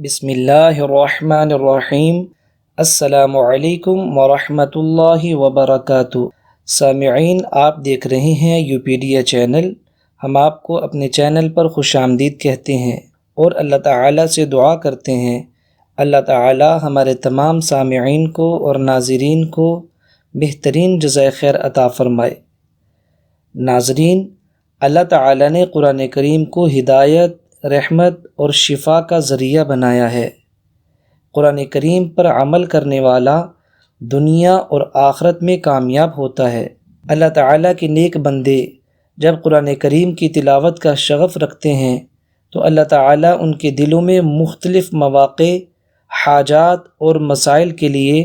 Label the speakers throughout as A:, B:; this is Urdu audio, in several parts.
A: بسم اللہ الرحمن الرحیم۔ السلام علیکم ورحمۃ اللہ وبرکاتہ۔ سامعین، آپ دیکھ رہے ہیں یوپیڈیا چینل۔ ہم آپ کو اپنے چینل پر خوش آمدید کہتے ہیں اور اللہ تعالیٰ سے دعا کرتے ہیں اللہ تعالیٰ ہمارے تمام سامعین کو اور ناظرین کو بہترین جزائے خیر عطا فرمائے۔ ناظرین، اللہ تعالیٰ نے قرآن کریم کو ہدایت، رحمت اور شفا کا ذریعہ بنایا ہے۔ قرآن کریم پر عمل کرنے والا دنیا اور آخرت میں کامیاب ہوتا ہے۔ اللہ تعالیٰ کے نیک بندے جب قرآن کریم کی تلاوت کا شغف رکھتے ہیں تو اللہ تعالیٰ ان کے دلوں میں مختلف مواقع، حاجات اور مسائل کے لیے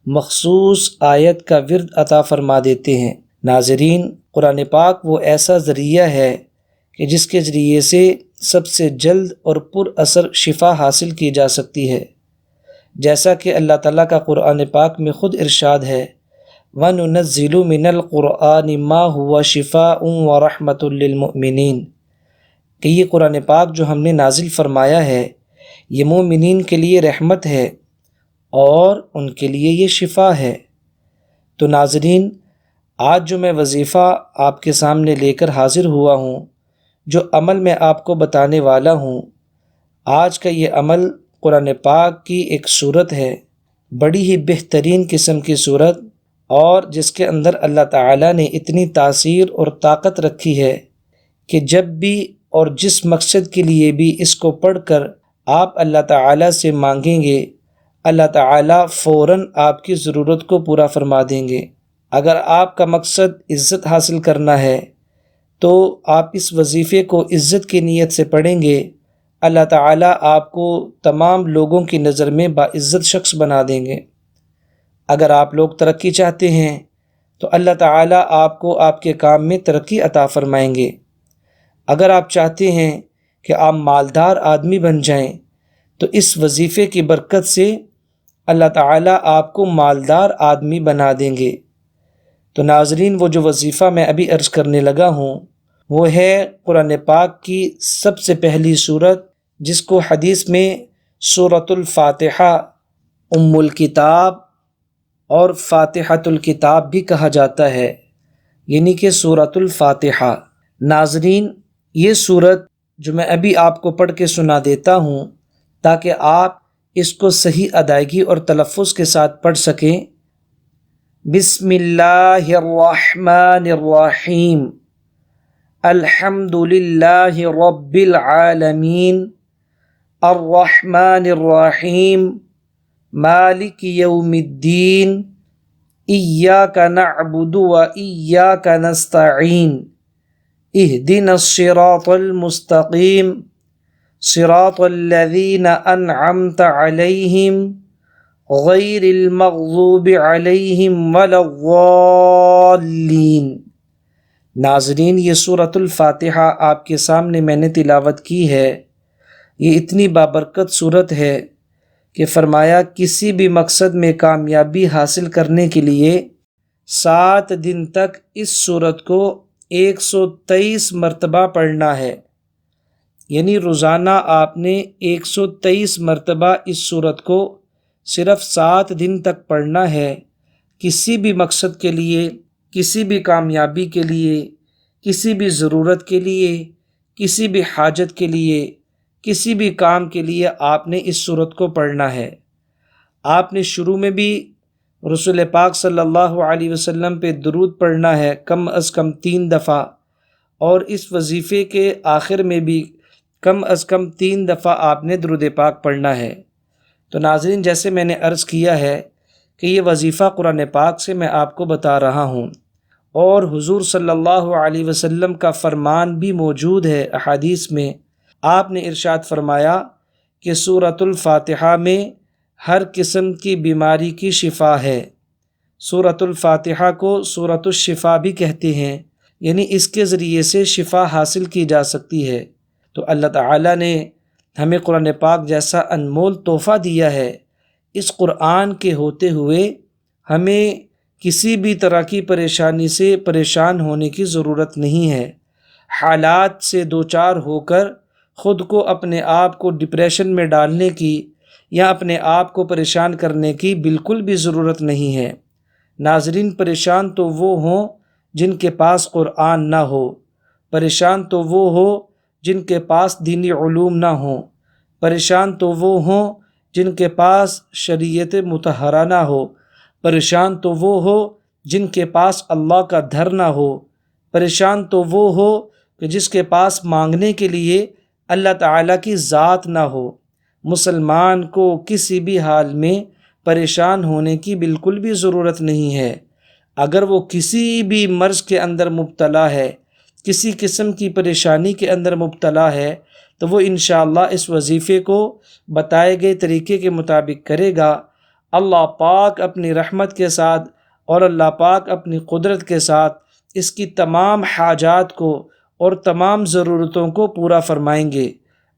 A: مخصوص آیت کا ورد عطا فرما دیتے ہیں۔ ناظرین، قرآن پاک وہ ایسا ذریعہ ہے کہ جس کے ذریعے سے سب سے جلد اور پر اثر شفا حاصل کی جا سکتی ہے، جیسا کہ اللہ تعالیٰ کا قرآن پاک میں خود ارشاد ہے وَنُنَزِّلُ مِنَ الْقُرْآنِ مَا هُوَ شِفَاءٌ وَرَحْمَةٌ لِّلْمُؤْمِنِينَ کہ یہ قرآن پاک جو ہم نے نازل فرمایا ہے یہ مومنین کے لیے رحمت ہے اور ان کے لیے یہ شفا ہے۔ تو ناظرین، آج جو میں وظیفہ آپ کے سامنے لے کر حاضر ہوا ہوں، جو عمل میں آپ کو بتانے والا ہوں، آج کا یہ عمل قرآن پاک کی ایک سورت ہے، بڑی ہی بہترین قسم کی سورت، اور جس کے اندر اللہ تعالیٰ نے اتنی تاثیر اور طاقت رکھی ہے کہ جب بھی اور جس مقصد کے لیے بھی اس کو پڑھ کر آپ اللہ تعالیٰ سے مانگیں گے، اللہ تعالیٰ فوراً آپ کی ضرورت کو پورا فرما دیں گے۔ اگر آپ کا مقصد عزت حاصل کرنا ہے تو آپ اس وظیفے کو عزت کی نیت سے پڑھیں گے، اللہ تعالیٰ آپ کو تمام لوگوں کی نظر میں باعزت شخص بنا دیں گے۔ اگر آپ لوگ ترقی چاہتے ہیں تو اللہ تعالیٰ آپ کو آپ کے کام میں ترقی عطا فرمائیں گے۔ اگر آپ چاہتے ہیں کہ آپ مالدار آدمی بن جائیں تو اس وظیفے کی برکت سے اللہ تعالیٰ آپ کو مالدار آدمی بنا دیں گے۔ تو ناظرین، وہ جو وظیفہ میں ابھی عرض کرنے لگا ہوں وہ ہے قرآن پاک کی سب سے پہلی سورت، جس کو حدیث میں سورۃ الفاتحہ، ام الکتاب اور فاتحۃ الکتاب بھی کہا جاتا ہے، یعنی کہ سورۃ الفاتحہ۔ ناظرین، یہ سورت جو میں ابھی آپ کو پڑھ کے سنا دیتا ہوں تاکہ آپ اس کو صحیح ادائیگی اور تلفظ کے ساتھ پڑھ سکیں۔ بسم اللہ الرحمن الرحیم، الحمد للہ رب العالمین، الرحمن الرحیم، مالک یوم الدین، ایاک نعبد و ایاک نستعین، اہدنا الصراط المستقیم، صراط الذین انعمت علیہم غیر المغضوب علیہم ولا الضالین۔ ناظرین، یہ سورۃ الفاتحہ آپ کے سامنے میں نے تلاوت کی ہے۔ یہ اتنی بابرکت سورت ہے کہ فرمایا کسی بھی مقصد میں کامیابی حاصل کرنے کے لیے 7 دن تک اس سورت کو 123 مرتبہ پڑھنا ہے، یعنی روزانہ آپ نے 123 مرتبہ اس سورت کو صرف 7 دن تک پڑھنا ہے۔ کسی بھی مقصد کے لیے، کسی بھی کامیابی کے لیے، کسی بھی ضرورت کے لیے، کسی بھی حاجت کے لیے، کسی بھی کام کے لیے آپ نے اس سورت کو پڑھنا ہے۔ آپ نے شروع میں بھی رسول پاک صلی اللہ علیہ وسلم پہ درود پڑھنا ہے کم از کم 3 دفعہ، اور اس وظیفے کے آخر میں بھی کم از کم 3 دفعہ آپ نے درود پاک پڑھنا ہے۔ تو ناظرین، جیسے میں نے عرض کیا ہے کہ یہ وظیفہ قرآن پاک سے میں آپ کو بتا رہا ہوں، اور حضور صلی اللہ علیہ وسلم کا فرمان بھی موجود ہے احادیث میں۔ آپ نے ارشاد فرمایا کہ سورۃ الفاتحہ میں ہر قسم کی بیماری کی شفا ہے۔ سورۃ الفاتحہ کو سورۃ الشفا بھی کہتے ہیں، یعنی اس کے ذریعے سے شفا حاصل کی جا سکتی ہے۔ تو اللہ تعالیٰ نے ہمیں قرآن پاک جیسا انمول تحفہ دیا ہے، اس قرآن کے ہوتے ہوئے ہمیں کسی بھی طرح کی پریشانی سے پریشان ہونے کی ضرورت نہیں ہے۔ حالات سے دوچار ہو کر خود کو اپنے آپ کو ڈپریشن میں ڈالنے کی یا اپنے آپ کو پریشان کرنے کی بالکل بھی ضرورت نہیں ہے۔ ناظرین، پریشان تو وہ ہوں جن کے پاس قرآن نہ ہو، پریشان تو وہ ہو جن کے پاس دینی علوم نہ ہوں، پریشان تو وہ ہوں جن کے پاس شریعت مطہرہ نہ ہو، پریشان تو وہ ہو جن کے پاس اللہ کا در نہ ہو، پریشان تو وہ ہو کہ جس کے پاس مانگنے کے لیے اللہ تعالیٰ کی ذات نہ ہو۔ مسلمان کو کسی بھی حال میں پریشان ہونے کی بالکل بھی ضرورت نہیں ہے۔ اگر وہ کسی بھی مرض کے اندر مبتلا ہے، کسی قسم کی پریشانی کے اندر مبتلا ہے، تو وہ انشاءاللہ اس وظیفے کو بتائے گئے طریقے کے مطابق کرے گا۔ اللہ پاک اپنی رحمت کے ساتھ اور اللہ پاک اپنی قدرت کے ساتھ اس کی تمام حاجات کو اور تمام ضرورتوں کو پورا فرمائیں گے۔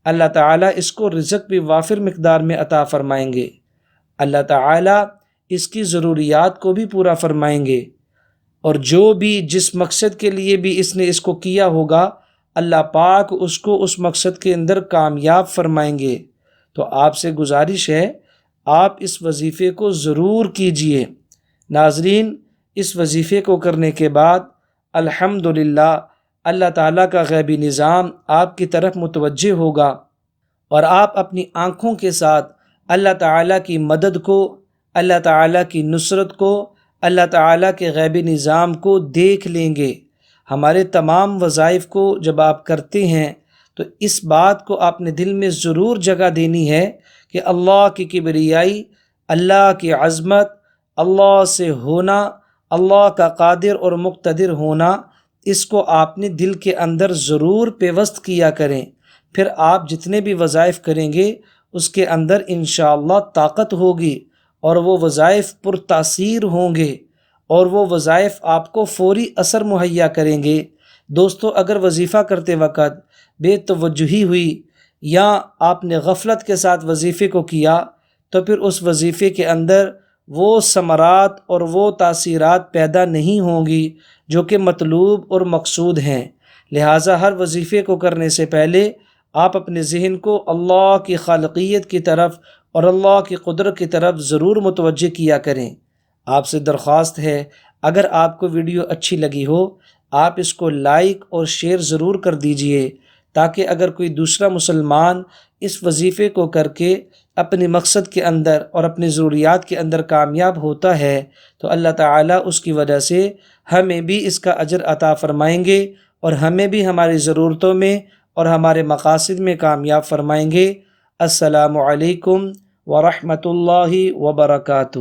A: اللہ تعالیٰ اس کو رزق بھی وافر مقدار میں عطا فرمائیں گے۔ اللہ تعالیٰ اس کی ضروریات کو بھی پورا فرمائیں گے، اور جو بھی جس مقصد کے لیے بھی اس نے اس کو کیا ہوگا، اللہ پاک اس کو اس مقصد کے اندر کامیاب فرمائیں گے۔ تو آپ سے گزارش ہے، آپ اس وظیفے کو ضرور کیجئے۔ ناظرین، اس وظیفے کو کرنے کے بعد الحمدللہ اللہ تعالیٰ کا غیبی نظام آپ کی طرف متوجہ ہوگا، اور آپ اپنی آنکھوں کے ساتھ اللہ تعالیٰ کی مدد کو، اللہ تعالیٰ کی نصرت کو، اللہ تعالیٰ کے غیبی نظام کو دیکھ لیں گے۔ ہمارے تمام وظائف کو جب آپ کرتے ہیں تو اس بات کو آپ نے دل میں ضرور جگہ دینی ہے کہ اللہ کی کبریائی، اللہ کی عظمت، اللہ سے ہونا، اللہ کا قادر اور مقتدر ہونا، اس کو آپ نے دل کے اندر ضرور پیوست کیا کریں۔ پھر آپ جتنے بھی وظائف کریں گے اس کے اندر انشاءاللہ طاقت ہوگی، اور وہ وظائف پرتاثیر ہوں گے، اور وہ وظائف آپ کو فوری اثر مہیا کریں گے۔ دوستو، اگر وظیفہ کرتے وقت بے توجہی ہوئی یا آپ نے غفلت کے ساتھ وظیفے کو کیا، تو پھر اس وظیفے کے اندر وہ ثمرات اور وہ تاثیرات پیدا نہیں ہوں گی جو کہ مطلوب اور مقصود ہیں۔ لہٰذا ہر وظیفے کو کرنے سے پہلے آپ اپنے ذہن کو اللہ کی خالقیت کی طرف اور اللہ کی قدرت کی طرف ضرور متوجہ کیا کریں۔ آپ سے درخواست ہے، اگر آپ کو ویڈیو اچھی لگی ہو، آپ اس کو لائک اور شیئر ضرور کر دیجئے، تاکہ اگر کوئی دوسرا مسلمان اس وظیفے کو کر کے اپنے مقصد کے اندر اور اپنی ضروریات کے اندر کامیاب ہوتا ہے تو اللہ تعالیٰ اس کی وجہ سے ہمیں بھی اس کا اجر عطا فرمائیں گے، اور ہمیں بھی ہماری ضرورتوں میں اور ہمارے مقاصد میں کامیاب فرمائیں گے۔ السلام علیکم ورحمۃ اللہ وبرکاتہ۔